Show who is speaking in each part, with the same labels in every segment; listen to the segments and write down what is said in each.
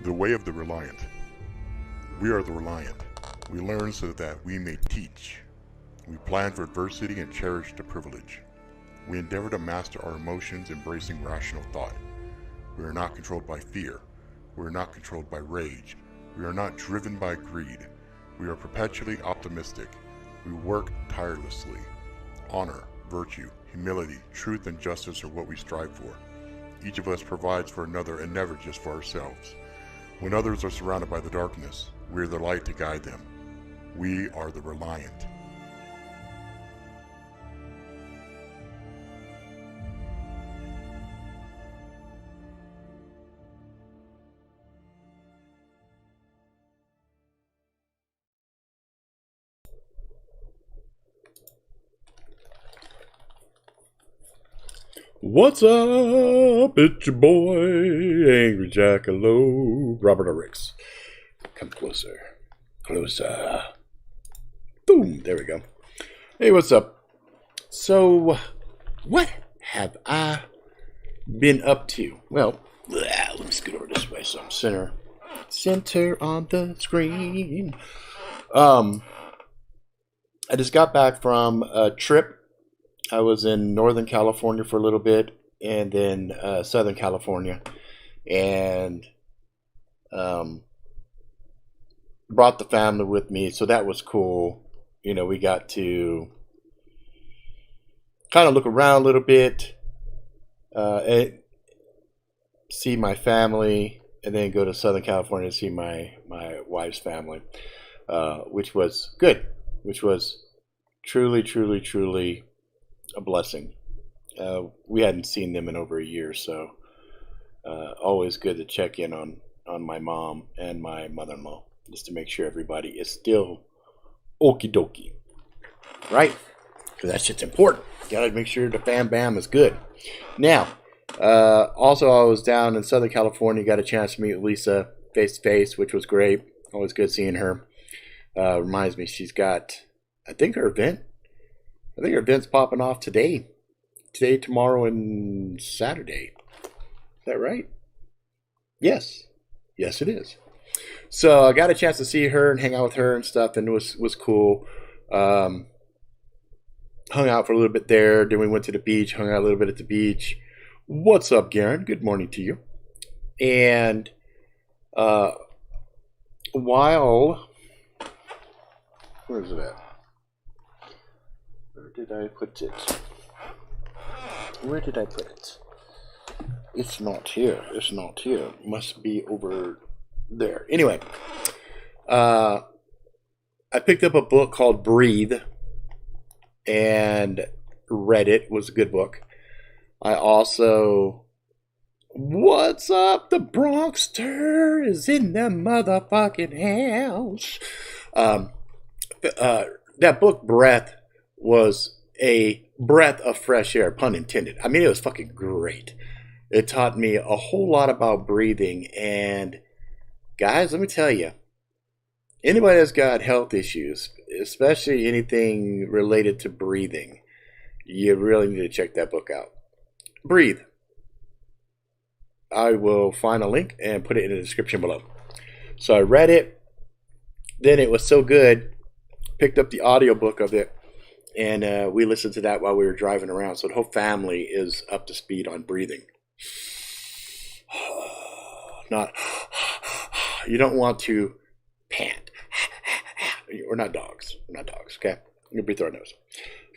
Speaker 1: The way of the reliant. We are the reliant. We learn so that we may teach. We plan for adversity and cherish the privilege. We endeavor to master our emotions, embracing rational thought. We are not controlled by fear. We are not controlled by rage. We are not driven by greed. We are perpetually optimistic. We work tirelessly. Honor, virtue, humility, truth, and justice are what we strive for. Each of us provides for another and never just for ourselves. When others are surrounded by the darkness, we are the light to guide them. We are the reliant.
Speaker 2: What's up? It's your boy, Angry Jackalope, Robert R. Ricks. Come closer. Closer. Boom. There we go. Hey, what's up? So, what have I been up to? Well, let me scoot over this way so I'm center on the screen. I just got back from a trip. I was in Northern California for a little bit, and then Southern California, and brought the family with me, so that was cool. You know, we got to kind of look around a little bit, and see my family, and then go to Southern California to see my wife's family, which was good, which was truly a blessing. We hadn't seen them in over a year, so always good to check in on my mom and my mother-in-law, just to make sure everybody is still okie dokie, right? Because that shit's important. Gotta make sure the fam bam is good. Now, also I was down in Southern California, got a chance to meet Lisa face to face, which was great. Always good seeing her. Reminds me, she's got, I think her event's popping off today, tomorrow, and Saturday. Is that right? Yes, it is. So I got a chance to see her and hang out with her and stuff, and it was cool. Hung out for a little bit there. Then we went to the beach, hung out a little bit at the beach. What's up, Garen? Good morning to you. And while, where is it at? Where did I put it? It's not here. Must be over there. Anyway, I picked up a book called Breathe and read it. It was a good book. I also, what's up? The Bronxster is in the motherfucking house. That book, Breath, was a breath of fresh air, pun intended. I mean, it was fucking great. It taught me a whole lot about breathing. And guys, let me tell you, anybody that's got health issues, especially anything related to breathing, you really need to check that book out. Breathe. I will find a link and put it in the description below. So I read it. Then it was so good, picked up the audiobook of it, and we listened to that while we were driving around. So the whole family is up to speed on breathing. Not, you don't want to pant. We're not dogs, okay? You breathe through our nose.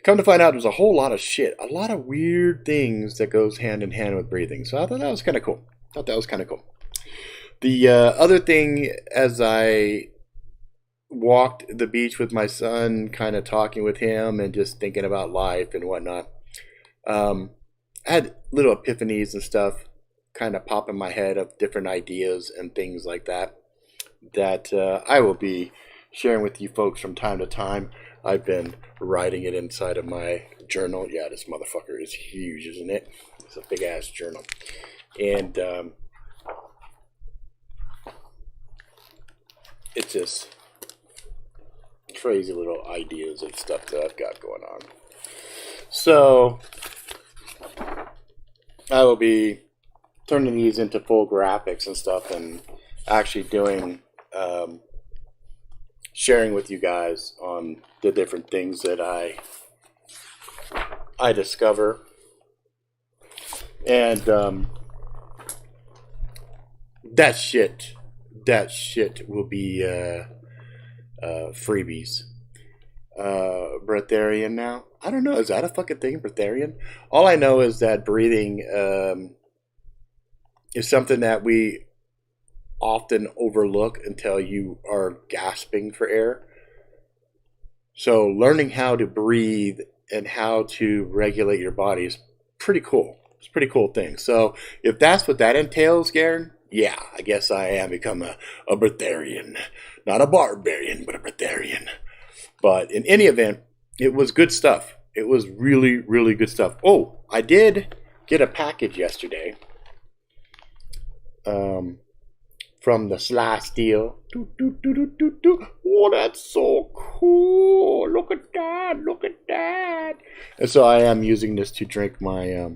Speaker 2: Come to find out, there's a whole lot of shit, a lot of weird things that goes hand in hand with breathing. So I thought that was kind of cool. The other thing, as I walked the beach with my son, kind of talking with him and just thinking about life and whatnot, I had little epiphanies and stuff kind of pop in my head of different ideas and things like that I will be sharing with you folks from time to time. I've been writing it inside of my journal. Yeah, this motherfucker is huge, isn't it? It's a big ass journal. And it's just crazy little ideas and stuff that I've got going on. So I will be turning these into full graphics and stuff, and actually doing, sharing with you guys on the different things that I discover. And that shit will be freebies. Breatharian now. I don't know. Is that a fucking thing, breatharian? All I know is that breathing is something that we often overlook until you are gasping for air. So learning how to breathe and how to regulate your body is pretty cool. It's a pretty cool thing. So if that's what that entails, Garen, yeah, I guess I am become a breatharian. Not a barbarian, but a breatharian. But in any event, it was good stuff. It was really, really good stuff. Oh, I did get a package yesterday from the Sly Steel. Oh, that's so cool. Look at that. Look at that. And so I am using this to drink my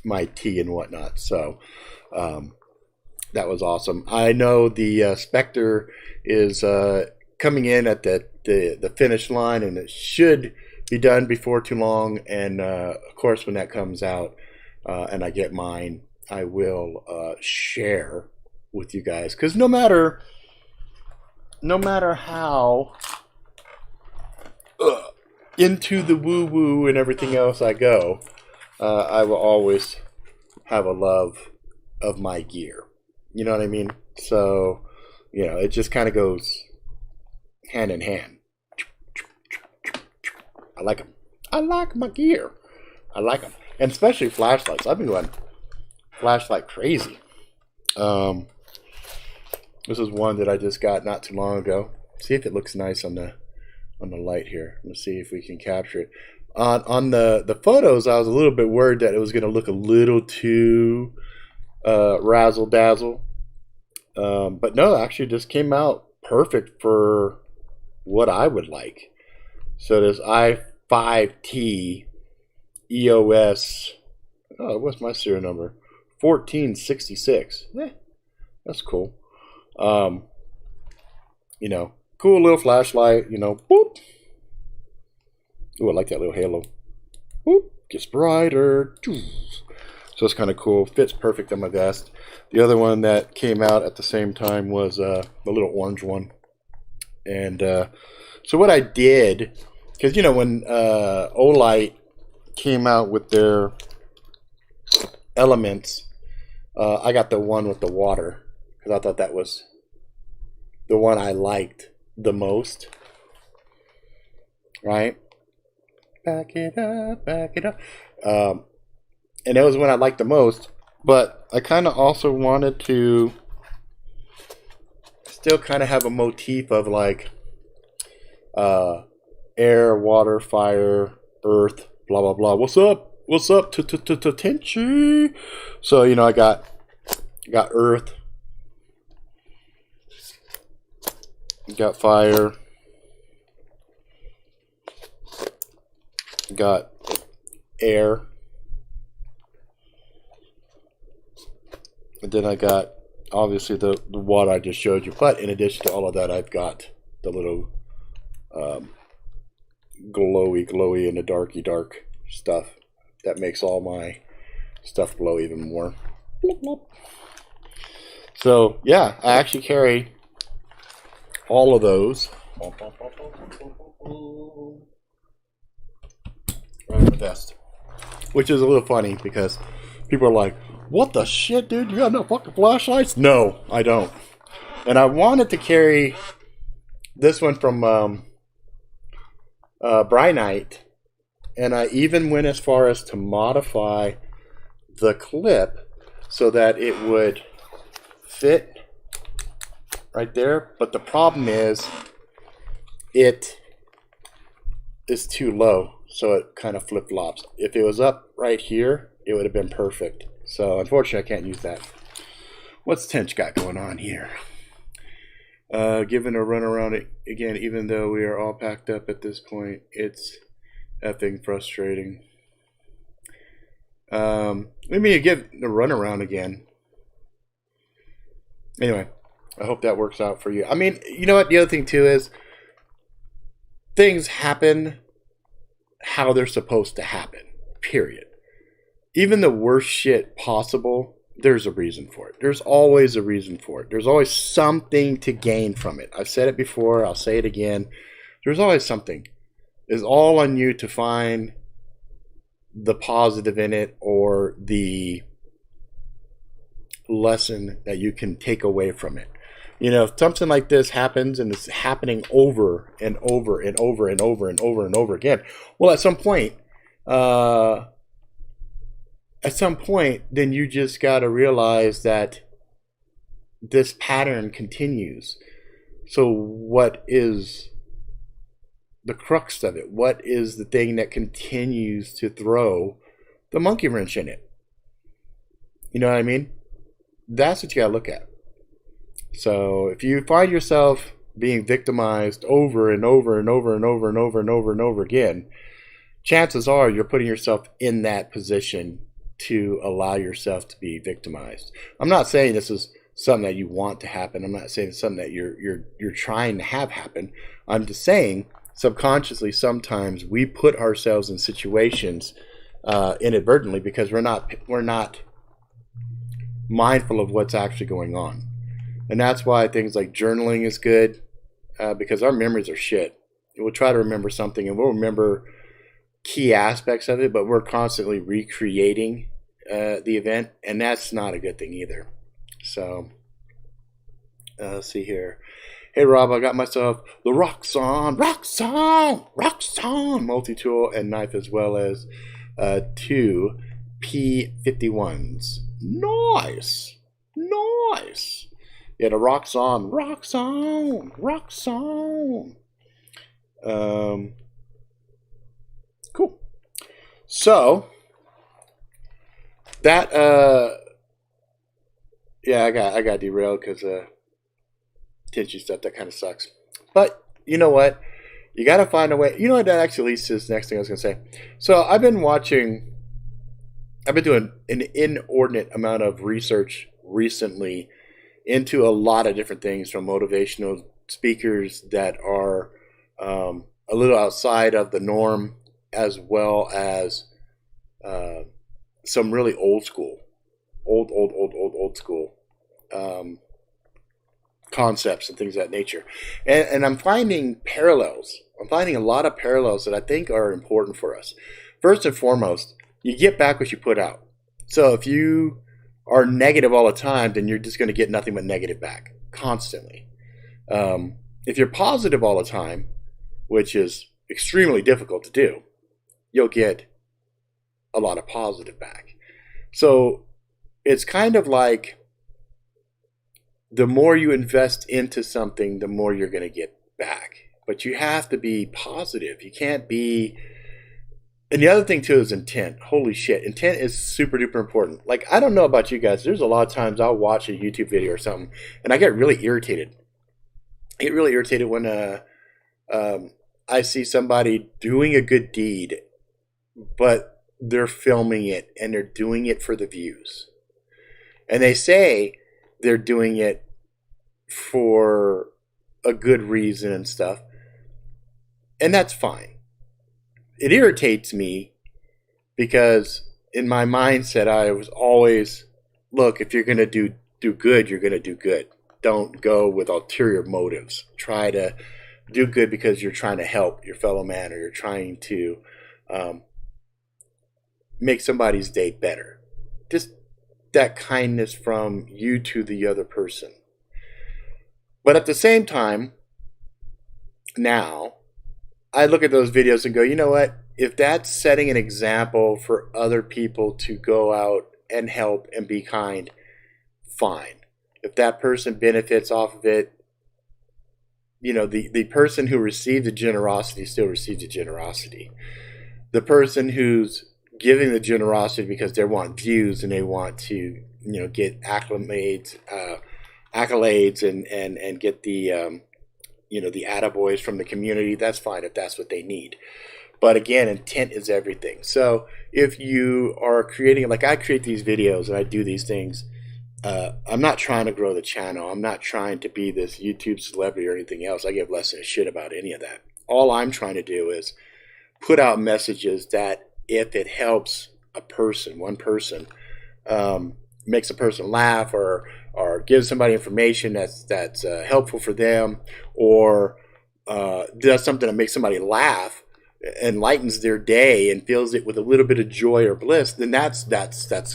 Speaker 2: my tea and whatnot. So that was awesome. I know the Spectre is coming in at the finish line, and it should be done before too long. And of course, when that comes out and I get mine, I will share with you guys, because no matter how into the woo woo and everything else I go, I will always have a love of my gear. You know what I mean? So, you know, it just kind of goes hand in hand. I like them. I like my gear. I like them. And especially flashlights. I've been going flashlight crazy. This is one that I just got not too long ago. See if it looks nice on the light here. Let's see if we can capture it. On the photos, I was a little bit worried that it was going to look a little too razzle dazzle. But no, actually just came out perfect for what I would like. So this i5T EOS, what's my serial number? 1466. That's cool. You know, cool little flashlight, you know, boop. Ooh, I like that little halo. Boop, gets brighter. So it's kind of cool. Fits perfect on my vest. The other one that came out at the same time was the little orange one. And so what I did, because, you know, when Olight came out with their Elements, I got the one with the water, because I thought that was the one I liked the most. Right? Back it up, back it up. And that was one I liked the most. But I kind of also wanted to still kind of have a motif of like air, water, fire, earth, blah, blah, blah. What's up? What's up? Tenchy. So, you know, I got earth. Got fire. Got air. And then I got, obviously, the water I just showed you. But in addition to all of that, I've got the little glowy and the dark stuff that makes all my stuff glow even more. So, yeah, I actually carry all of those around the vest. Which is a little funny because people are like, what the shit, dude? You got no fucking flashlights? No, I don't. And I wanted to carry this one from Brynite, and I even went as far as to modify the clip so that it would fit right there. But the problem is it is too low, so it kind of flip-flops. If it was up right here, it would have been perfect. So unfortunately, I can't use that. What's Tench got going on here? Given a run around it again, even though we are all packed up at this point, it's effing frustrating. Let me give the run around again. Anyway, I hope that works out for you. I mean, you know what? The other thing too is things happen how they're supposed to happen. Period. Even the worst shit possible, there's a reason for it. There's always a reason for it. There's always something to gain from it. I've said it before. I'll say it again. There's always something. It's all on you to find the positive in it or the lesson that you can take away from it. You know, if something like this happens and it's happening over and over and over and over and over and over again, well, at some point, then you just got to realize that this pattern continues. So what is the crux of it? What is the thing that continues to throw the monkey wrench in it? You know what I mean? That's what you got to look at. So if you find yourself being victimized over and over and over and over and over and over and over again, chances are you're putting yourself in that position to allow yourself to be victimized. I'm not saying this is something that you want to happen. I'm not saying it's something that you're trying to have happen. I'm just saying subconsciously sometimes we put ourselves in situations inadvertently because we're not mindful of what's actually going on. And that's why things like journaling is good, because our memories are shit. We'll try to remember something and we'll remember key aspects of it, but we're constantly recreating the event, and that's not a good thing either. So let's see here. Hey Rob, I got myself the rock song multi-tool and knife, as well as 2 P51s. Nice. Yeah, the rock song. Cool. So that yeah, I got derailed because attention stuff. That kind of sucks. But you know what? You got to find a way. You know what? That actually leads to this next thing I was going to say. So I've been doing an inordinate amount of research recently into a lot of different things, from motivational speakers that are a little outside of the norm, as well as some really old school concepts and things of that nature. And I'm finding parallels. I'm finding a lot of parallels that I think are important for us. First and foremost, you get back what you put out. So if you are negative all the time, then you're just going to get nothing but negative back constantly. If you're positive all the time, which is extremely difficult to do, you'll get a lot of positive back. So it's kind of like the more you invest into something, the more you're going to get back. But you have to be positive. You can't be... And the other thing too is intent. Holy shit. Intent is super duper important. Like, I don't know about you guys. There's a lot of times I'll watch a YouTube video or something and I get really irritated. I get really irritated when I see somebody doing a good deed, but they're filming it and they're doing it for the views. And they say they're doing it for a good reason and stuff. And that's fine. It irritates me because in my mindset, I was always, look, if you're going to do good, you're going to do good. Don't go with ulterior motives. Try to do good because you're trying to help your fellow man, or you're trying to make somebody's day better. Just that kindness from you to the other person. But at the same time, now, I look at those videos and go, you know what? If that's setting an example for other people to go out and help and be kind, fine. If that person benefits off of it, you know, the person who received the generosity still receives the generosity. The person who's giving the generosity because they want views and they want to, you know, get accolades and get the you know, the attaboys from the community, that's fine if that's what they need. But again, intent is everything. So if you are creating, like I create these videos and I do these things, I'm not trying to grow the channel. I'm not trying to be this YouTube celebrity or anything else. I give less than a shit about any of that. All I'm trying to do is put out messages that if it helps a person, one person, makes a person laugh or gives somebody information that's helpful for them, or does something that makes somebody laugh, enlightens their day, and fills it with a little bit of joy or bliss, then that's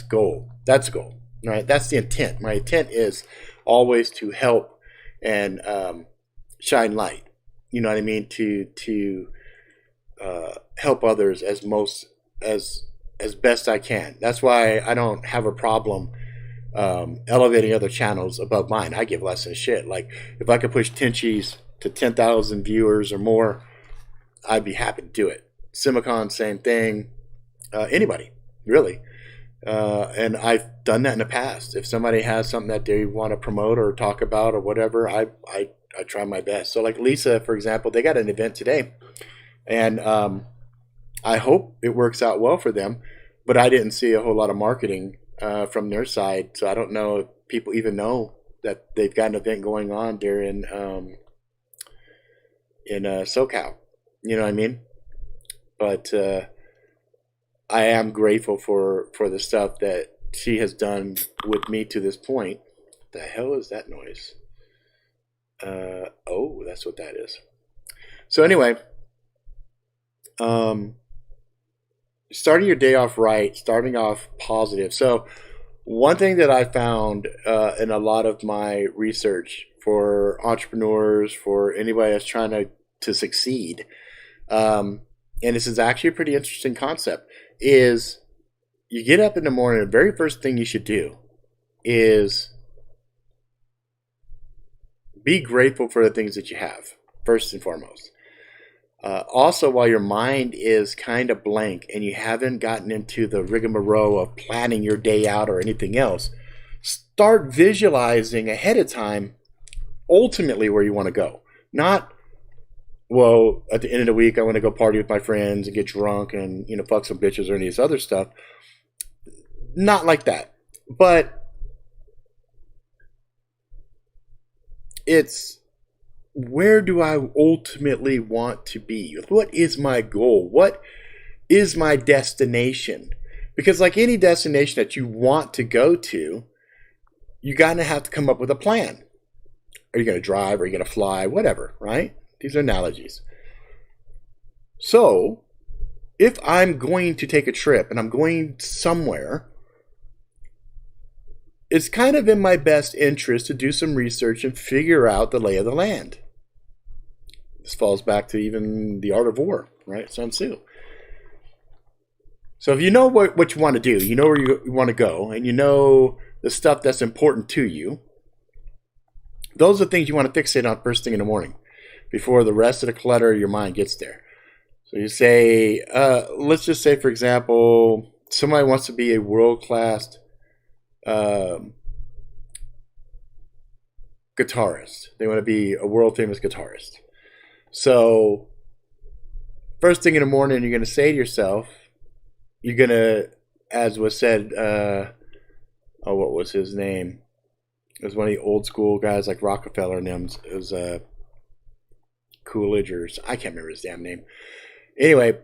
Speaker 2: goal. That's goal, right? That's the intent. My intent is always to help and shine light. You know what I mean? To help others as best I can. That's why I don't have a problem elevating other channels above mine. I give less than shit. Like, if I could push Tenchi's to 10,000 viewers or more, I'd be happy to do it. Simicon, same thing. Anybody, really. And I've done that in the past. If somebody has something that they want to promote or talk about or whatever, I try my best. So like Lisa, for example, they got an event today, and I hope it works out well for them, but I didn't see a whole lot of marketing from their side, so I don't know if people even know that they've got an event going on there in SoCal. You know what I mean? But I am grateful for the stuff that she has done with me to this point. What the hell is that noise? Oh, that's what that is. So anyway, starting your day off right, starting off positive. So one thing that I found in a lot of my research for entrepreneurs, for anybody that's trying to succeed, and this is actually a pretty interesting concept, is you get up in the morning, the very first thing you should do is be grateful for the things that you have, first and foremost. Also, while your mind is kind of blank and you haven't gotten into the rigmarole of planning your day out or anything else, start visualizing ahead of time ultimately where you want to go. Not, well, at the end of the week, I want to go party with my friends and get drunk and, fuck some bitches or any of this other stuff. Not like that. But it's, where do I ultimately want to be? What is my goal? What is my destination? Because like any destination that you want to go to, you're going to have to come up with a plan. Are you going to drive? Are you going to fly? Whatever, right? These are analogies. So, if I'm going to take a trip and I'm going somewhere, it's kind of in my best interest to do some research and figure out the lay of the land. This falls back to even the art of war, right? Sun Tzu. So if you know what you want to do, you know where you want to go, and you know the stuff that's important to you, those are the things you want to fixate on first thing in the morning before the rest of the clutter of your mind gets there. So you say, let's just say, for example, somebody wants to be a world-class guitarist. They want to be a world-famous guitarist. So first thing in the morning, you're going to say to yourself, you're going to, as was said, what was his name? It was one of the old school guys like Rockefeller and them. It was Coolidge, or I can't remember his damn name. Anyway,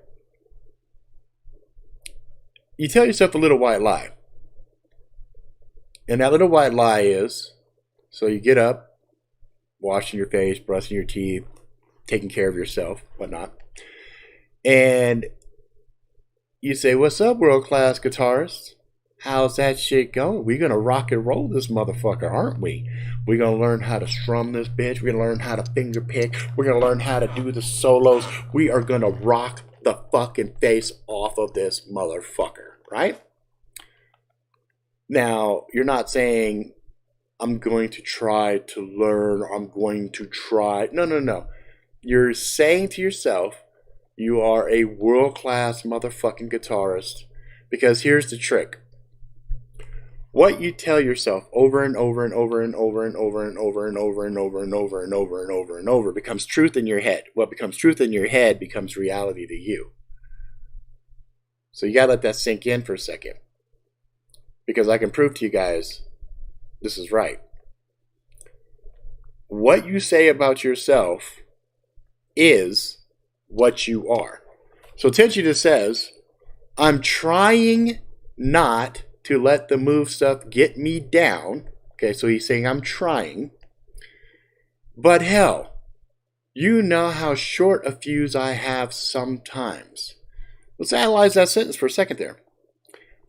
Speaker 2: you tell yourself a little white lie. And that little white lie is, so you get up, washing your face, brushing your teeth, taking care of yourself, whatnot. And you say, what's up, world-class guitarist? How's that shit going? We're going to rock and roll this motherfucker, aren't we? We're going to learn how to strum this bitch. We're going to learn how to finger pick. We're going to learn how to do the solos. We are going to rock the fucking face off of this motherfucker, right? Now, you're not saying, I'm going to try to learn, or I'm going to try. No. You're saying to yourself, you are a world-class motherfucking guitarist. Because here's the trick. What you tell yourself over and over and over and over and over and over and over and over and over and over and over and over becomes truth in your head. What becomes truth in your head becomes reality to you. So you gotta let that sink in for a second. Because I can prove to you guys this is right. What you say about yourself is what you are. So Tenchi says, I'm trying not to let the move stuff get me down. Okay, so he's saying I'm trying. But hell, you know how short a fuse I have sometimes. Let's analyze that sentence for a second there.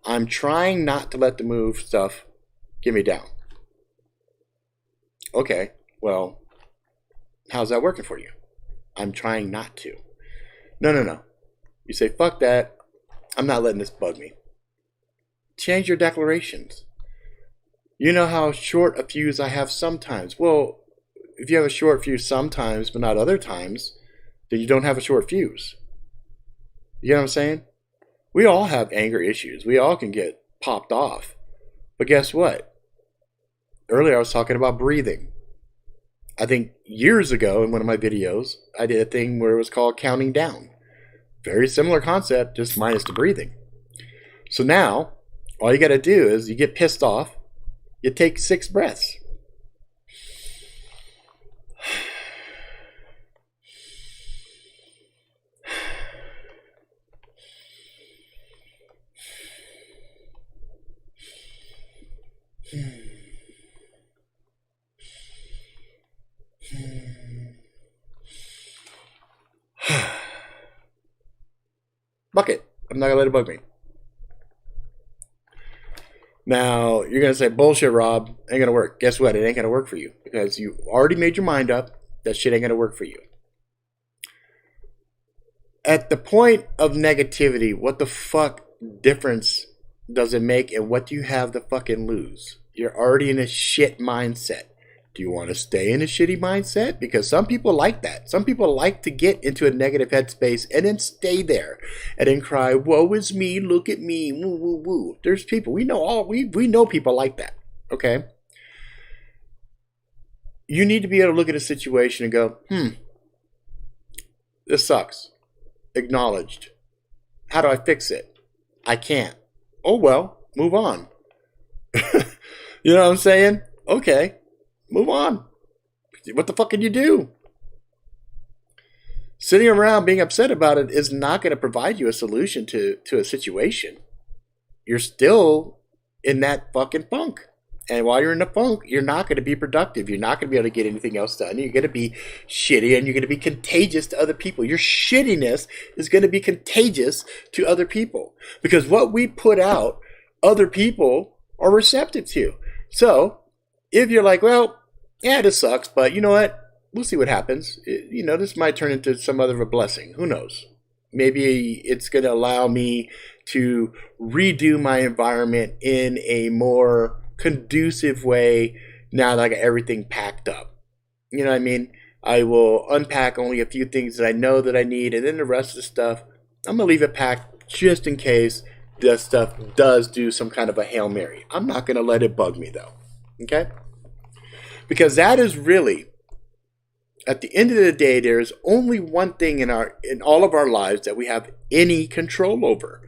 Speaker 2: I'm trying not to let the move stuff get me down. Okay, well, how's that working for you? I'm trying not to. No. You say, fuck that. I'm not letting this bug me. Change your declarations. You know how short a fuse I have sometimes. Well, if you have a short fuse sometimes, but not other times, then you don't have a short fuse. You know what I'm saying? We all have anger issues. We all can get popped off. But guess what? Earlier I was talking about breathing. I think years ago in one of my videos, I did a thing where it was called counting down. Very similar concept, just minus the breathing. So now, all you got to do is you get pissed off, you take 6 breaths. Bucket. I'm not going to let it bug me. Now, you're going to say, bullshit, Rob. Ain't going to work. Guess what? It ain't going to work for you. Because you already made your mind up. That shit ain't going to work for you. At the point of negativity, what the fuck difference does it make? And what do you have to fucking lose? You're already in a shit mindset. Do you want to stay in a shitty mindset? Because some people like that. Some people like to get into a negative headspace and then stay there and then cry, woe is me, look at me, woo, woo, woo. There's people, we know people like that, okay? You need to be able to look at a situation and go, this sucks. Acknowledged. How do I fix it? I can't. Oh, well, move on. You know what I'm saying? Okay. Move on. What the fuck can you do? Sitting around being upset about it is not going to provide you a solution to a situation. You're still in that fucking funk. And while you're in the funk, you're not going to be productive. You're not going to be able to get anything else done. You're going to be shitty and you're going to be contagious to other people. Your shittiness is going to be contagious to other people. Because what we put out, other people are receptive to. So, if you're like, well, yeah, this sucks, but you know what? We'll see what happens. This might turn into some other of a blessing. Who knows? Maybe it's going to allow me to redo my environment in a more conducive way now that I got everything packed up. You know what I mean? I will unpack only a few things that I know that I need, and then the rest of the stuff, I'm going to leave it packed just in case that stuff does do some kind of a Hail Mary. I'm not going to let it bug me, though. Okay? Because that is really, at the end of the day, there is only one thing in all of our lives that we have any control over.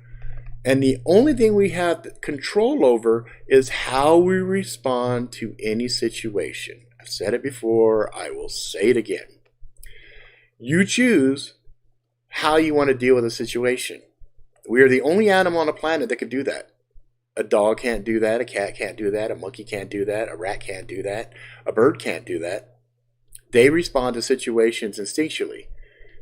Speaker 2: And the only thing we have control over is how we respond to any situation. I've said it before, I will say it again. You choose how you want to deal with a situation. We are the only animal on the planet that can do that. A dog can't do that. A cat can't do that. A monkey can't do that. A rat can't do that. A bird can't do that. They respond to situations instinctually.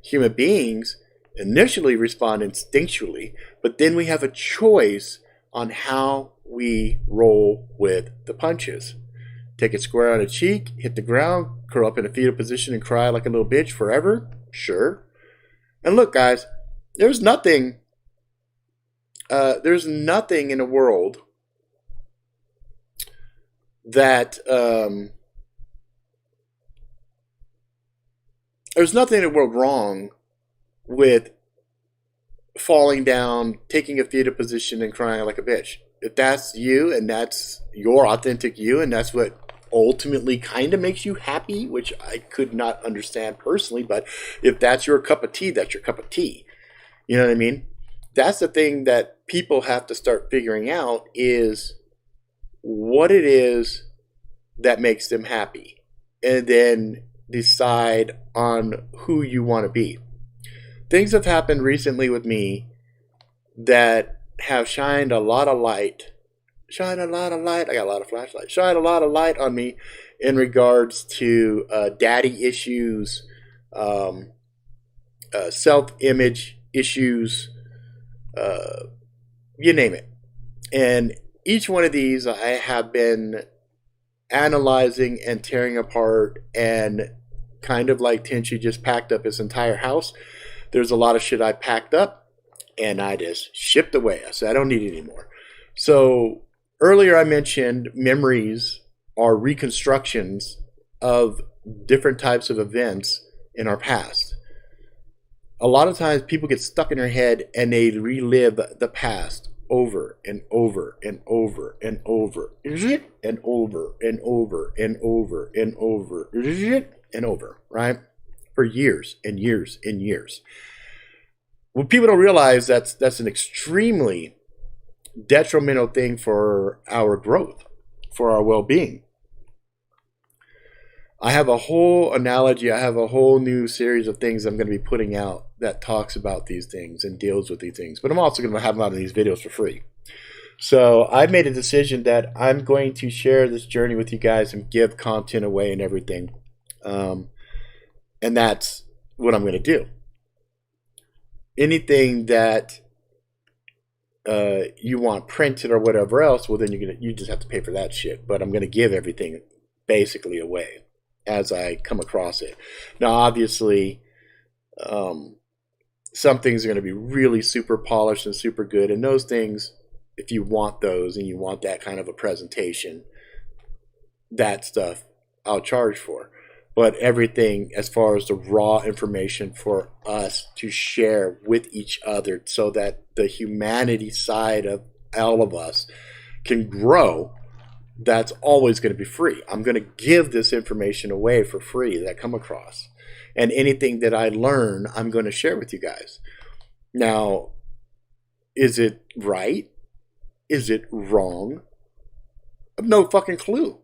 Speaker 2: Human beings initially respond instinctually, but then we have a choice on how we roll with the punches. Take it square on the cheek, hit the ground, curl up in a fetal position and cry like a little bitch forever? Sure. And look, guys, there's nothing in the world that there's nothing in the world wrong with falling down, taking a fetal position, and crying like a bitch. If that's you and that's your authentic you and that's what ultimately kind of makes you happy, which I could not understand personally, but if that's your cup of tea, that's your cup of tea. You know what I mean? That's the thing that people have to start figuring out is what it is that makes them happy, and then decide on who you want to be. Things have happened recently with me that have shined a lot of light. Shine a lot of light. I got a lot of flashlights. Shine a lot of light on me in regards to daddy issues, self-image issues, you name it. And each one of these I have been analyzing and tearing apart, and kind of like Tenchi just packed up his entire house. There's a lot of shit I packed up and I just shipped away. I said, I don't need it anymore. So earlier I mentioned memories are reconstructions of different types of events in our past. A lot of times people get stuck in their head and they relive the past over and over and over and over and over and over and over and over and over, right? For years and years and years. What people don't realize, that's an extremely detrimental thing for our growth, for our well-being. I have a whole analogy, I have a whole new series of things I'm going to be putting out that talks about these things and deals with these things. But I'm also going to have them out in these videos for free. So I made a decision that I'm going to share this journey with you guys and give content away and everything. And that's what I'm going to do. Anything that you want printed or whatever else, well, then you just have to pay for that shit. But I'm going to give everything basically away as I come across it. Now, obviously, some things are going to be really super polished and super good. And those things, if you want those and you want that kind of a presentation, that stuff I'll charge for. But everything as far as the raw information for us to share with each other so that the humanity side of all of us can grow, that's always going to be free. I'm going to give this information away for free that I come across. And anything that I learn, I'm going to share with you guys. Now, is it right? Is it wrong? I have no fucking clue.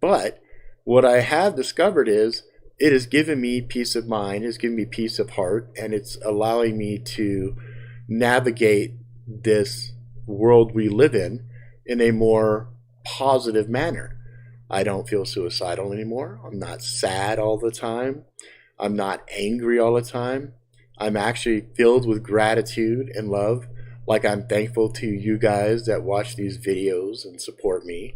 Speaker 2: But what I have discovered is it has given me peace of mind, it's given me peace of heart, and it's allowing me to navigate this world we live in a more positive manner. I don't feel suicidal anymore. I'm not sad all the time. I'm not angry all the time. I'm actually filled with gratitude and love. Like, I'm thankful to you guys that watch these videos and support me,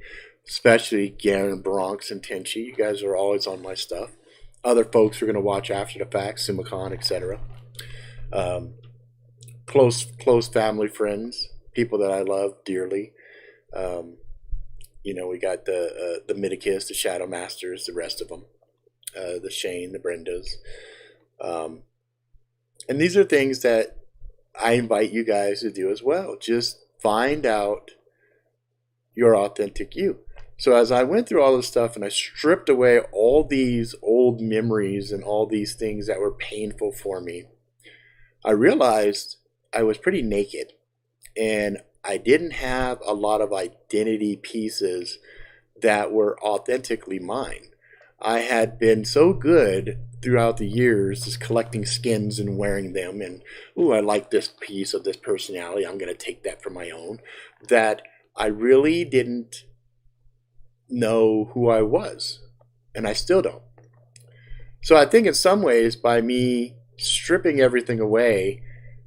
Speaker 2: especially Garen, Bronx, and Tenchi. You guys are always on my stuff. Other folks are going to watch after the fact, Simakan, etc. Close family friends, people that I love dearly. We got the Midikis, the Shadow Masters, the rest of them, the Shane, the Brendas. And these are things that I invite you guys to do as well. Just find out your authentic you. So as I went through all this stuff and I stripped away all these old memories and all these things that were painful for me, I realized I was pretty naked and I didn't have a lot of identity pieces that were authentically mine. I had been so good throughout the years just collecting skins and wearing them, and I like this piece of this personality, I'm going to take that for my own, that I really didn't know who I was, and I still don't. So I think in some ways, by me stripping everything away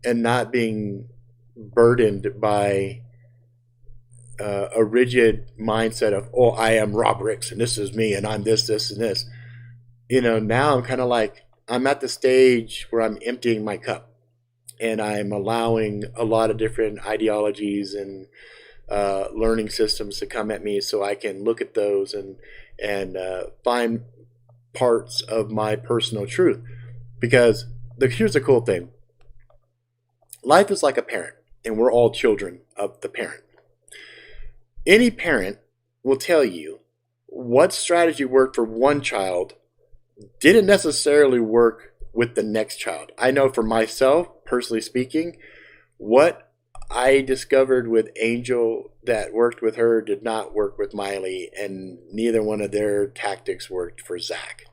Speaker 2: and not being burdened by a rigid mindset of, I am Rob Ricks and this is me and I'm this, and this. Now I'm kind of like, I'm at the stage where I'm emptying my cup and I'm allowing a lot of different ideologies and learning systems to come at me so I can look at those and find parts of my personal truth. Because here's the cool thing. Life is like a parent, and we're all children of the parent. Any parent will tell you what strategy worked for one child didn't necessarily work with the next child. I know for myself, personally speaking, what I discovered with Angel that worked with her did not work with Miley, and neither one of their tactics worked for Zach.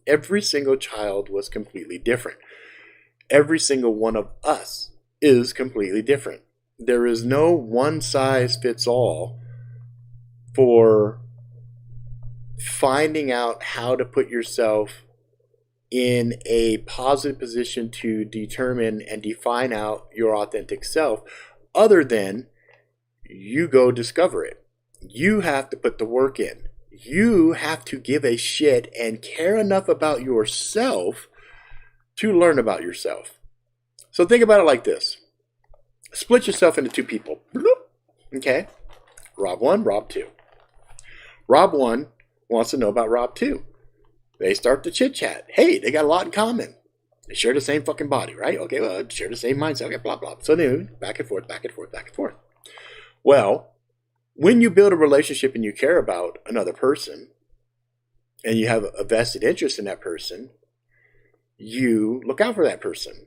Speaker 2: Every single child was completely different. Every single one of us is completely different. There is no one size fits all for finding out how to put yourself in a positive position to determine and define out your authentic self, other than you go discover it. You have to put the work in. You have to give a shit and care enough about yourself to learn about yourself. So think about it like this. Split yourself into two people. Okay? Rob 1, Rob 2. Rob 1 wants to know about Rob 2. They start to chit chat. Hey, they got a lot in common. They share the same fucking body, right? Okay, well, share the same mindset. Okay, blah, blah. So then, back and forth, back and forth, back and forth. Well, when you build a relationship and you care about another person, and you have a vested interest in that person, you look out for that person.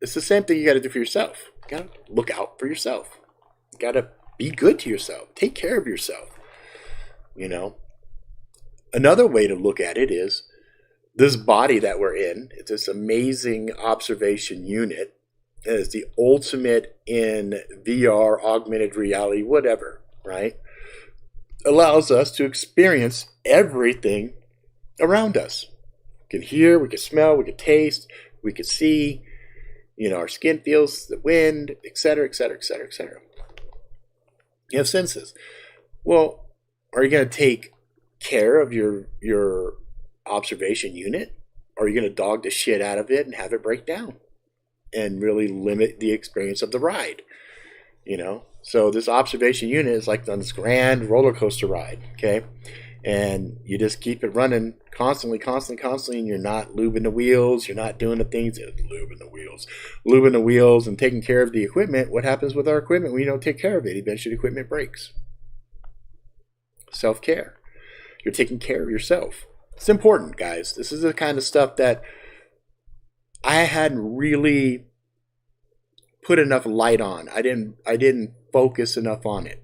Speaker 2: It's the same thing you got to do for yourself. You got to look out for yourself. You got to be good to yourself. Take care of yourself. You know? Another way to look at it is this body that we're in. It's this amazing observation unit. It is the ultimate in VR, augmented reality, whatever, right? Allows us to experience everything around us. We can hear, we can smell, we can taste, we can see. You know, our skin feels the wind, etc., etc., etc., etc. You have senses. Well, are you going to take care of your observation unit? Or are you going to dog the shit out of it and have it break down and really limit the experience of the ride? You know, so this observation unit is like on this grand roller coaster ride, okay? And you just keep it running constantly, and you're not lubing the wheels, you're not doing the things, lubing the wheels and taking care of the equipment. What happens with our equipment when you don't take care of it? Eventually the equipment breaks. Self-care. You're taking care of yourself. It's important, guys. This is the kind of stuff that I hadn't really put enough light on. I didn't focus enough on it.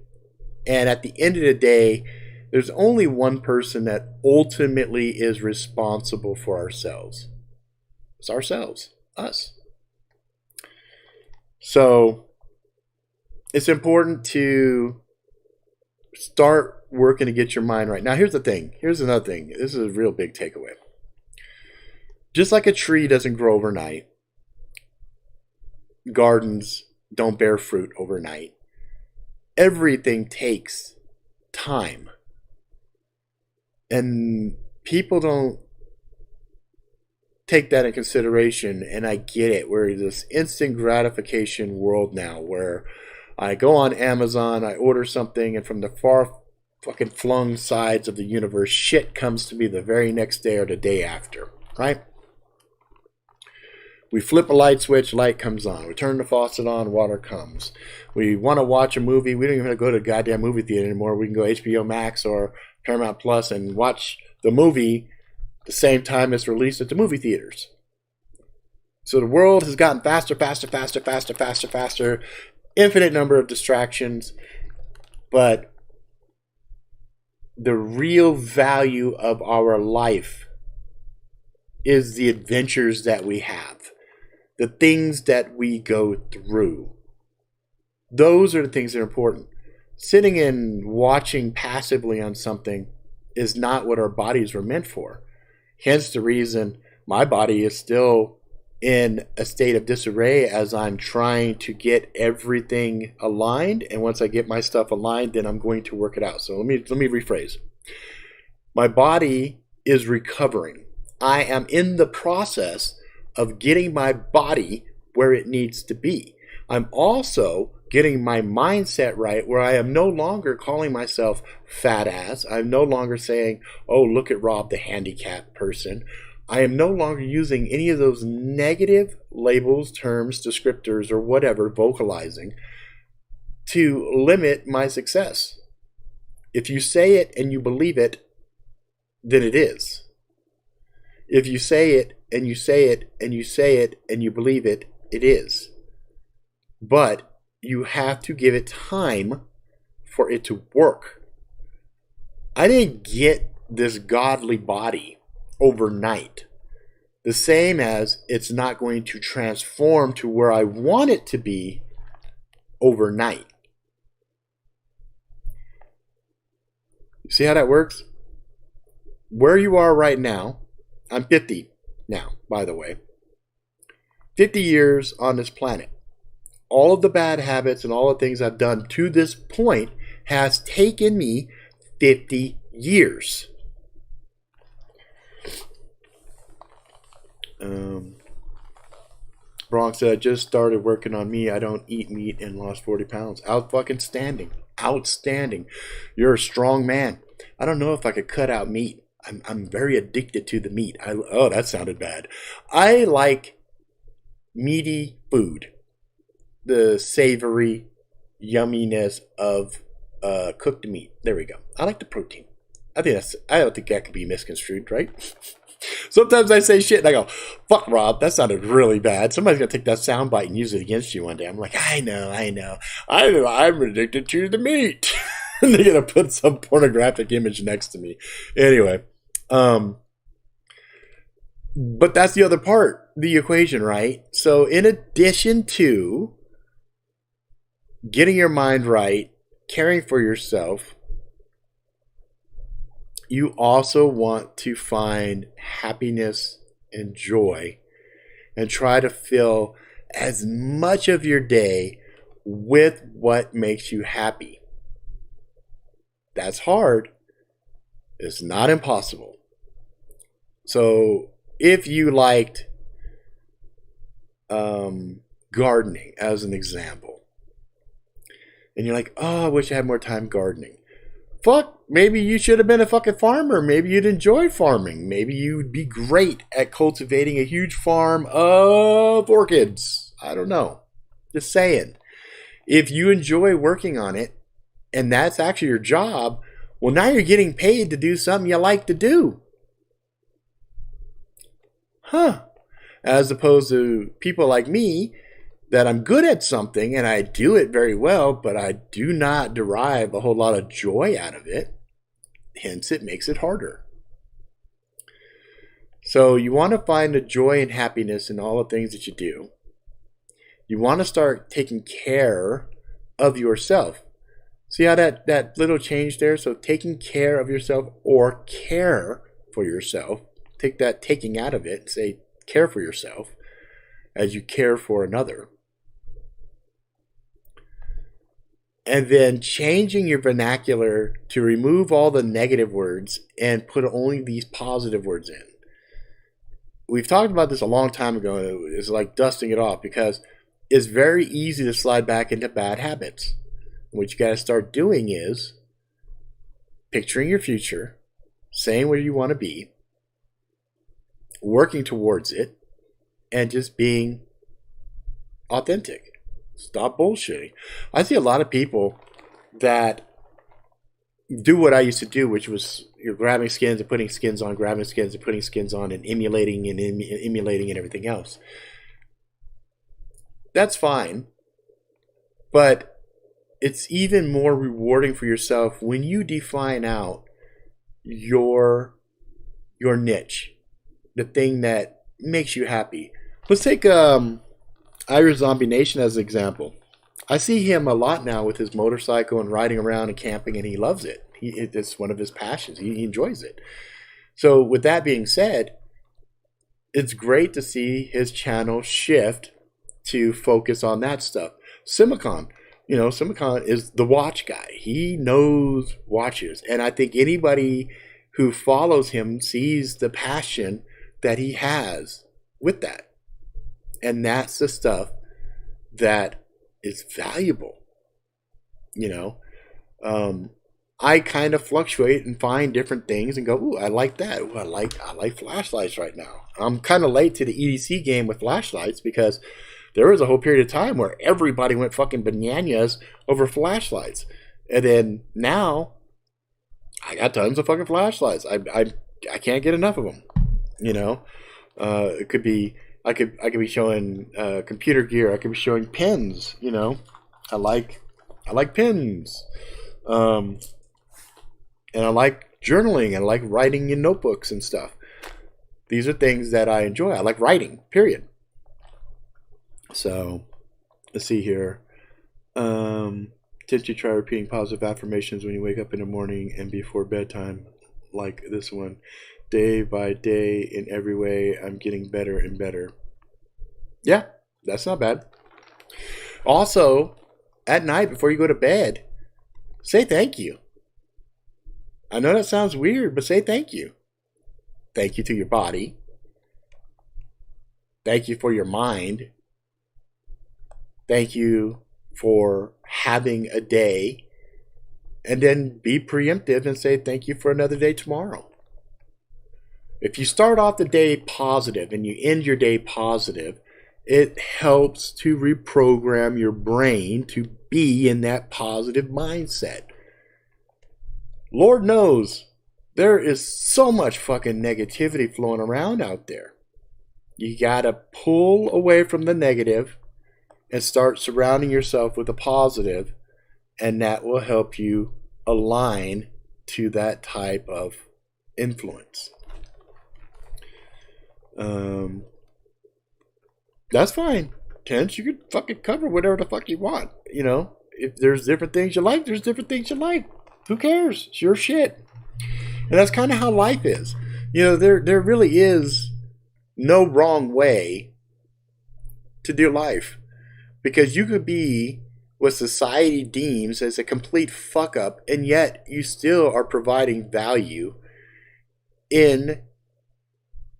Speaker 2: And at the end of the day, there's only one person that ultimately is responsible for ourselves. It's ourselves, us. So it's important to start working to get your mind right. Now, here's the thing. Here's another thing. This is a real big takeaway. Just like a tree doesn't grow overnight, gardens don't bear fruit overnight. Everything takes time. And people don't take that in consideration, and I get it. We're in this instant gratification world now where I go on Amazon, I order something, and from the far fucking flung sides of the universe, shit comes to me the very next day or the day after, right? We flip a light switch, light comes on. We turn the faucet on, water comes. We want to watch a movie. We don't even have to go to a goddamn movie theater anymore. We can go HBO Max or Paramount Plus and watch the movie the same time it's released at the movie theaters. So the world has gotten faster. Infinite number of distractions. But the real value of our life is the adventures that we have. The things that we go through. Those are the things that are important. Sitting and watching passively on something is not what our bodies were meant for. Hence the reason my body is still in a state of disarray as I'm trying to get everything aligned. And once I get my stuff aligned, then I'm going to work it out. So let me rephrase. My body is recovering. I am in the process of getting my body where it needs to be. I'm also getting my mindset right where I am no longer calling myself fat ass. I'm no longer saying, oh, look at Rob, the handicapped person. I am no longer using any of those negative labels, terms, descriptors, or whatever, vocalizing, to limit my success. If you say it and you believe it, then it is. If you say it and you say it and you say it and you believe it, it is. But you have to give it time for it to work. I didn't get this godly body overnight. The same as it's not going to transform to where I want it to be overnight. See how that works? Where you are right now, I'm 50 now, by the way. 50 years on this planet. All of the bad habits and all the things I've done to this point has taken me 50 years. Bronx said, I just started working on me. I don't eat meat and lost 40 pounds. Outstanding. Outstanding. You're a strong man. I don't know if I could cut out meat. I'm very addicted to the meat. Oh, that sounded bad. I like meaty food. The savory yumminess of cooked meat. There we go. I like the protein. I don't think that could be misconstrued, right? Sometimes I say shit and I go, fuck Rob, that sounded really bad. Somebody's going to take that soundbite and use it against you one day. I'm like, I know. I'm addicted to the meat. And they're going to put some pornographic image next to me. Anyway. But that's the other part, the equation, right? So in addition to getting your mind right, caring for yourself, you also want to find happiness and joy and try to fill as much of your day with what makes you happy. That's hard. It's not impossible. So if you liked gardening as an example, and you're like, oh, I wish I had more time gardening. Fuck, maybe you should have been a fucking farmer. Maybe you'd enjoy farming. Maybe you'd be great at cultivating a huge farm of orchids. I don't know. Just saying. If you enjoy working on it, and that's actually your job, well, now you're getting paid to do something you like to do. Huh. As opposed to people like me, that I'm good at something and I do it very well, but I do not derive a whole lot of joy out of it. Hence, it makes it harder. So you want to find the joy and happiness in all the things that you do. You want to start taking care of yourself. See how that little change there? So taking care of yourself or care for yourself. Take that taking out of it and say care for yourself as you care for another. And then changing your vernacular to remove all the negative words and put only these positive words in. We've talked about this a long time ago. It's like dusting it off because it's very easy to slide back into bad habits. What you got to start doing is picturing your future, saying where you want to be, working towards it, and just being authentic. Stop bullshitting. I see a lot of people that do what I used to do, which was you're grabbing skins and putting skins on, grabbing skins and putting skins on, and emulating and everything else. That's fine, but it's even more rewarding for yourself when you define out your niche, the thing that makes you happy. Let's take Irish Zombie Nation as an example. I see him a lot now with his motorcycle and riding around and camping, and he loves it. It's one of his passions. He enjoys it. So with that being said, it's great to see his channel shift to focus on that stuff. Simicon is the watch guy. He knows watches. And I think anybody who follows him sees the passion that he has with that. And that's the stuff that is valuable. I kind of fluctuate and find different things and go, ooh, I like that. Ooh, I like flashlights right now. I'm kind of late to the EDC game with flashlights because there was a whole period of time where everybody went fucking bananas over flashlights. And then now I got tons of fucking flashlights. I can't get enough of them. It could be I could be showing computer gear. I could be showing pens. I like pens. And I like journaling, and I like writing in notebooks and stuff. These are things that I enjoy. I like writing, period. So, let's see here. Did you try repeating positive affirmations when you wake up in the morning and before bedtime, like this one? Day by day, in every way, I'm getting better and better. Yeah, that's not bad. Also, at night before you go to bed, say thank you. I know that sounds weird, but say thank you. Thank you to your body. Thank you for your mind. Thank you for having a day. And then be preemptive and say thank you for another day tomorrow. If you start off the day positive and you end your day positive, it helps to reprogram your brain to be in that positive mindset. Lord knows there is so much fucking negativity flowing around out there. You gotta pull away from the negative and start surrounding yourself with the positive, and that will help you align to that type of influence. That's fine. Tense, you can fucking cover whatever the fuck you want. You know, if there's different things you like, there's different things you like. Who cares? It's your shit. And that's kind of how life is. You know, there really is no wrong way to do life. Because you could be what society deems as a complete fuck up, and yet you still are providing value in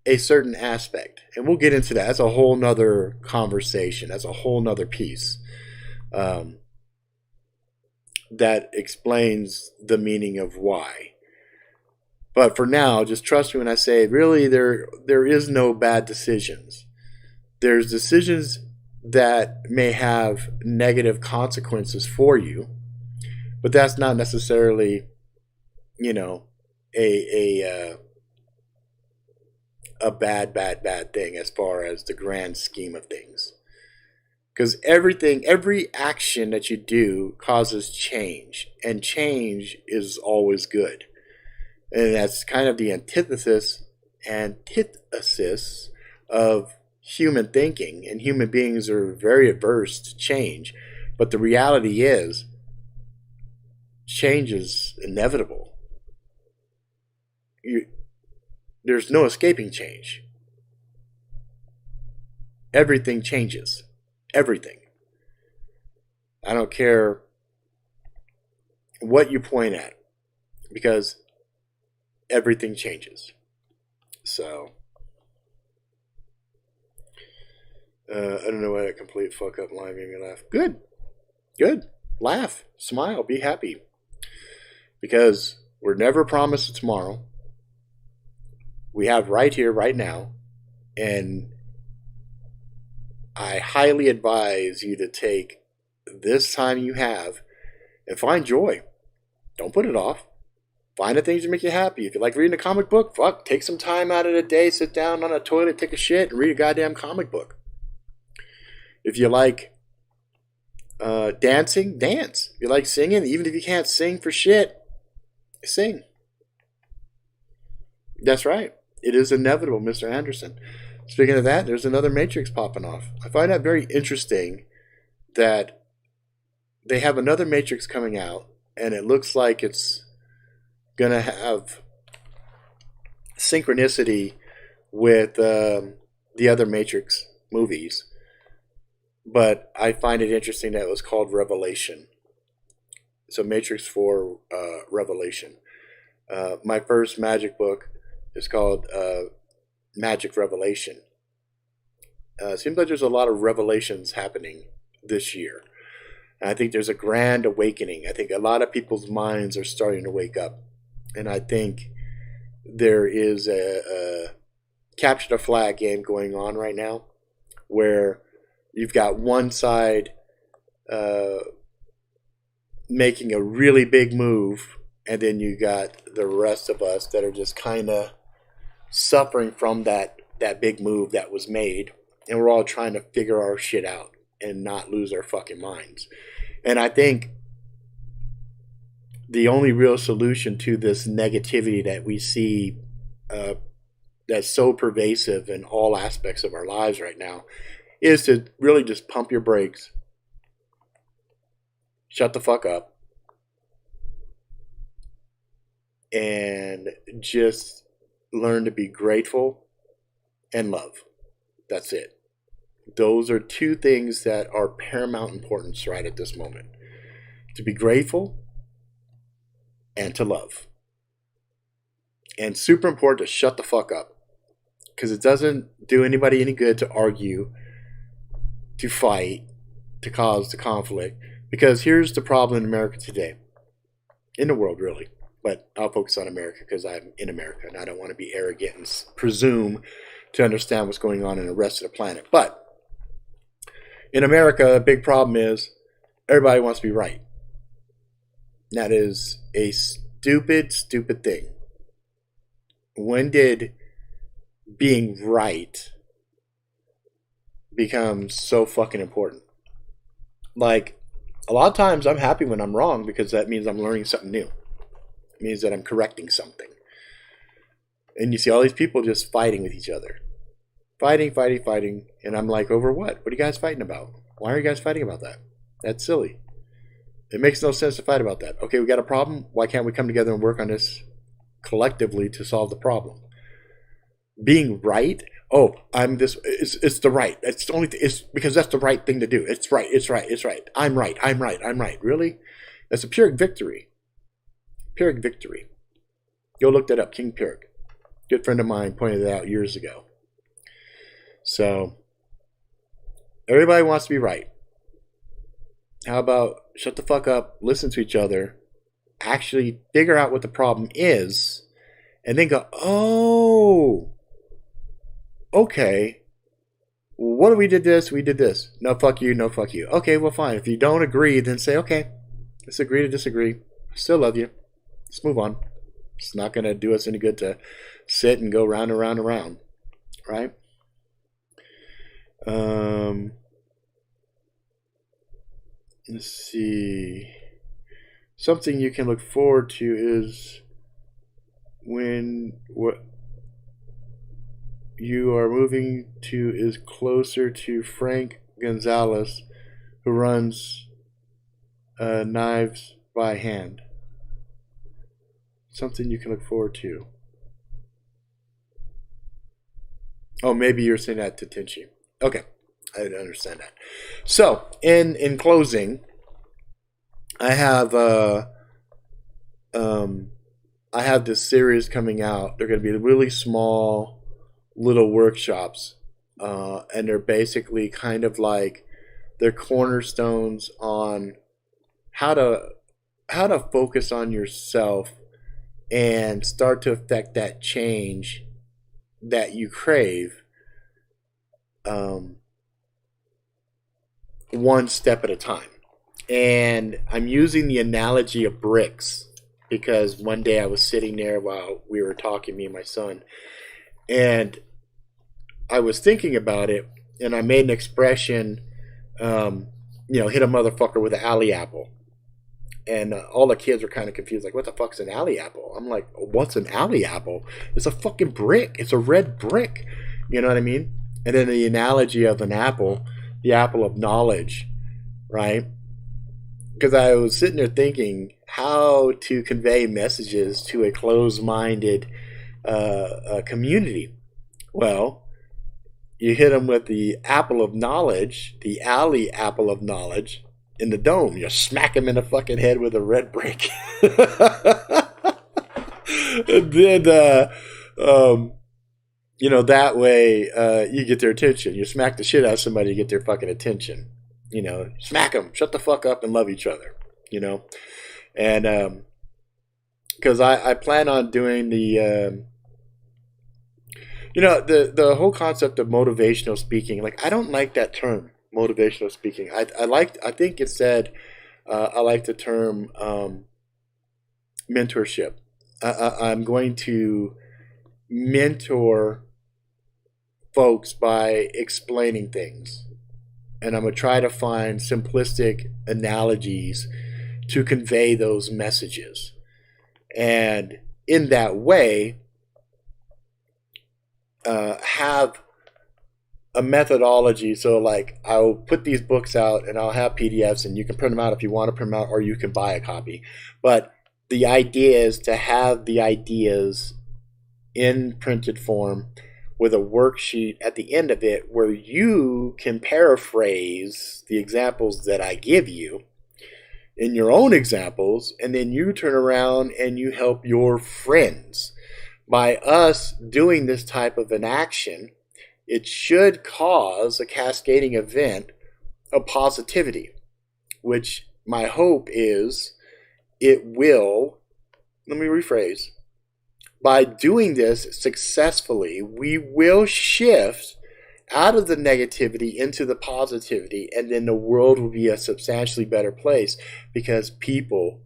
Speaker 2: a certain aspect. And we'll get into that. That's a whole nother conversation. That's a whole nother piece that explains the meaning of why. But for now, just trust me when I say, really, there is no bad decisions. There's decisions that may have negative consequences for you, but that's not necessarily, you know, a bad thing as far as the grand scheme of things. Because every action that you do causes change, and change is always good. And that's kind of the antithesis of human thinking, and human beings are very averse to change. But the reality is, change is inevitable. There's no escaping change. Everything changes. Everything. I don't care what you point at, because everything changes. So, I don't know why that complete fuck up line made me laugh. Good. Laugh. Smile. Be happy. Because we're never promised a tomorrow. We have right here, right now. And I highly advise you to take this time you have and find joy. Don't put it off. Find the things that make you happy. If you like reading a comic book, fuck, take some time out of the day, sit down on a toilet, take a shit, and read a goddamn comic book. If you like dancing, dance. If you like singing, even if you can't sing for shit, sing. That's right. It is inevitable, Mr. Anderson. Speaking of that, there's another Matrix popping off. I find that very interesting that they have another Matrix coming out, and it looks like it's going to have synchronicity with the other Matrix movies. But I find it interesting that it was called Revelation. So Matrix 4 Revelation. My first magic book is called Magic Revelation. Seems like there's a lot of revelations happening this year. And I think there's a grand awakening. I think a lot of people's minds are starting to wake up. And I think there is a capture the flag game going on right now, where you've got one side making a really big move, and then you got the rest of us that are just kind of suffering from that big move that was made, and we're all trying to figure our shit out and not lose our fucking minds. And I think the only real solution to this negativity that we see that's so pervasive in all aspects of our lives right now is to really just pump your brakes, shut the fuck up, and just learn to be grateful and love. That's it. Those are two things that are paramount importance right at this moment. To be grateful and to love. And super important to shut the fuck up. Because it doesn't do anybody any good to argue, to fight, to cause the conflict. Because here's the problem in America today. In the world, really. But I'll focus on America because I'm in America and I don't want to be arrogant and presume to understand what's going on in the rest of the planet. But in America, a big problem is everybody wants to be right. That is a stupid, stupid thing. When did being right become so fucking important? Like, a lot of times I'm happy when I'm wrong because that means I'm learning something new. It means that I'm correcting something. And you see all these people just fighting with each other. Fighting. And I'm like, over what? What are you guys fighting about? Why are you guys fighting about that? That's silly. It makes no sense to fight about that. Okay, we got a problem. Why can't we come together and work on this collectively to solve the problem? Being right? Oh, I'm this. It's the right. It's the only. It's because that's the right thing to do. It's right. I'm right. Really? That's a Pyrrhic victory. Pyrrhic victory. Go look that up. King Pyrrhic. Good friend of mine pointed it out years ago. So, everybody wants to be right. How about shut the fuck up, listen to each other, actually figure out what the problem is, and then go, oh, okay, what if we did this, we did this. No, fuck you, no, fuck you. Okay, well, fine. If you don't agree, then say, okay, let's agree to disagree. I still love you. Let's move on. It's not going to do us any good to sit and go round and round and round, right? Let's see. Something you can look forward to is when what you are moving to is closer to Frank Gonzalez, who runs Knives by Hand. Something you can look forward to. Oh, maybe you're saying that to Tinchi. Okay, I understand that. So, in closing, I have this series coming out. They're going to be really small, little workshops, and they're basically kind of like they're cornerstones on how to focus on yourself and start to affect that change that you crave. One step at a time. And I'm using the analogy of bricks because one day I was sitting there while we were talking, me and my son, and I was thinking about it, and I made an expression, hit a motherfucker with an alley apple. And all the kids were kind of confused, like, what the fuck's an alley apple? I'm like, what's an alley apple? It's a fucking brick. It's a red brick. You know what I mean? And then the analogy of an apple, the apple of knowledge, right? Because I was sitting there thinking how to convey messages to a closed-minded community. Well, you hit them with the apple of knowledge, the alley apple of knowledge, in the dome. You smack him in the fucking head with a red brick. And then, that way you get their attention. You smack the shit out of somebody, you get their fucking attention. Smack them, shut the fuck up, and love each other. And because I plan on doing the whole concept of motivational speaking. Like, I don't like that term, motivational speaking. I think it said I like the term mentorship. I'm going to mentor folks by explaining things, and I'm going to try to find simplistic analogies to convey those messages. And in that way, have a methodology. So like I'll put these books out and I'll have PDFs, and you can print them out if you want to print them out, or you can buy a copy. But the idea is to have the ideas in printed form with a worksheet at the end of it where you can paraphrase the examples that I give you in your own examples, and then you turn around and you help your friends. By us doing this type of an action, it should cause a cascading event of positivity, which my hope is it will. Let me rephrase. By doing this successfully, we will shift out of the negativity into the positivity, and then the world will be a substantially better place because people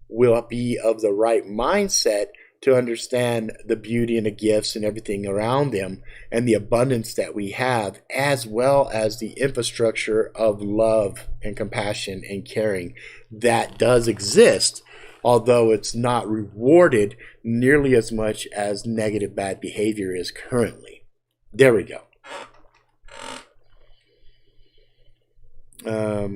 Speaker 2: will be of the right mindset to understand the beauty and the gifts and everything around them and the abundance that we have, as well as the infrastructure of love and compassion and caring that does exist, although it's not rewarded nearly as much as negative bad behavior is currently. There we go.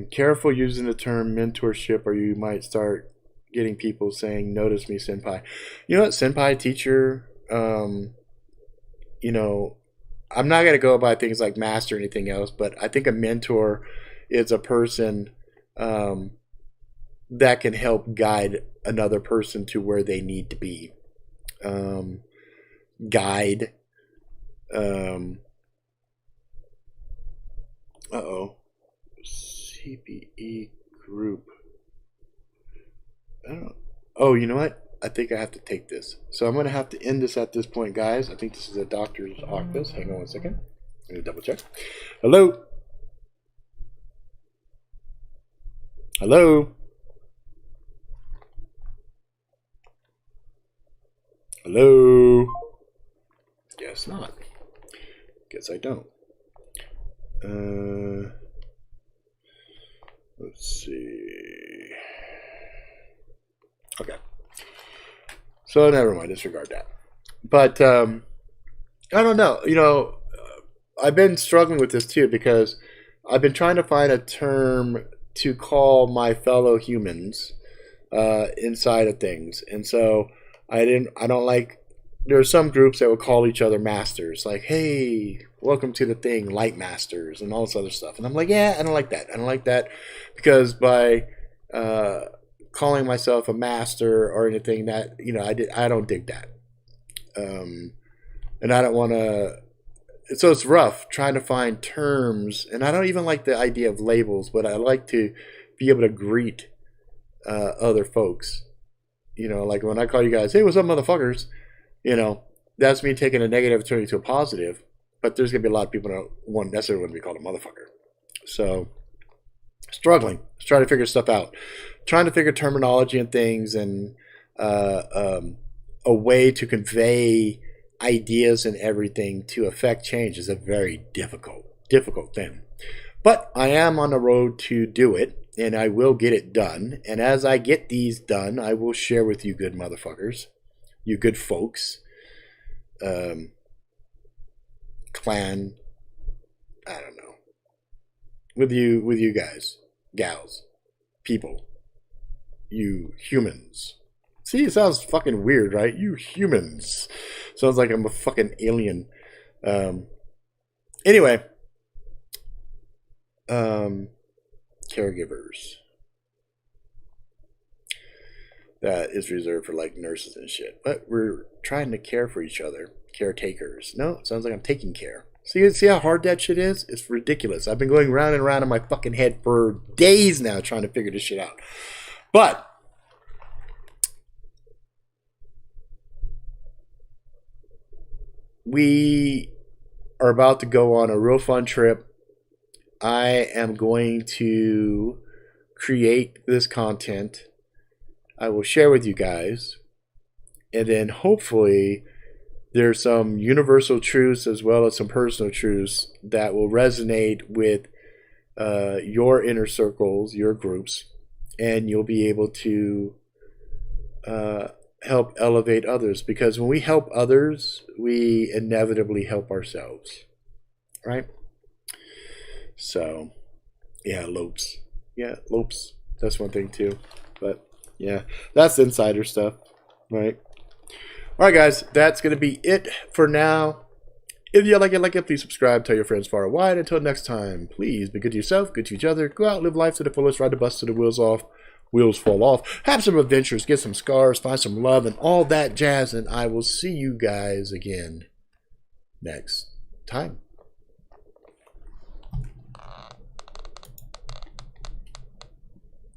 Speaker 2: Careful using the term mentorship, or you might start getting people saying, "Notice me, senpai." You know what, senpai, teacher, you know, I'm not going to go by things like master or anything else, but I think a mentor is a person that can help guide another person to where they need to be. Guide. CPE group. I don't know. Oh, you know what? I think I have to take this. So I'm going to have to end this at this point, guys. I think this is a doctor's office. Hang on one second. I'm going to double check. Hello? Hello? Hello? Guess not. Guess I don't. Let's see. Okay. So never mind. Disregard that. But I don't know. You know, I've been struggling with this too because I've been trying to find a term to call my fellow humans inside of things, and so I don't like. There are some groups that would call each other masters, like, "Hey, welcome to the thing, light masters," and all this other stuff. And I'm like, yeah, I don't like that. I don't like that because by calling myself a master or anything, that, you know, I don't dig that. And I don't want to. So it's rough trying to find terms, and I don't even like the idea of labels, but I like to be able to greet other folks. You know, like when I call you guys, "Hey, what's up, motherfuckers?" You know, that's me taking a negative turning to a positive. But there's gonna be a lot of people that won't necessarily want to be called a motherfucker. So struggling, trying to figure stuff out, trying to figure terminology and things, and a way to convey ideas and everything to affect change is a very difficult thing. But I am on the road to do it, and I will get it done. And as I get these done, I will share with you good motherfuckers, you good folks, clan, I don't know, with you guys, gals, people, you humans. See, it sounds fucking weird, right? You humans. Sounds like I'm a fucking alien. Anyway, caregivers. That is reserved for like nurses and shit. But we're trying to care for each other. Caretakers. No, it sounds like I'm taking care. See how hard that shit is? It's ridiculous. I've been going round and round in my fucking head for days now trying to figure this shit out. But we are about to go on a real fun trip. I am going to create this content. I will share with you guys, and then hopefully there's some universal truths as well as some personal truths that will resonate with your inner circles, your groups, and you'll be able to help elevate others. Because when we help others, we inevitably help ourselves, right? So, yeah, lopes. Yeah, lopes. That's one thing too. But yeah, that's insider stuff, right? All right, guys, that's going to be it for now. If you like it, please subscribe, tell your friends far and wide. Until next time, please be good to yourself, good to each other. Go out, live life to the fullest, ride the bus till the wheels fall off. Have some adventures, get some scars, find some love, and all that jazz. And I will see you guys again next time.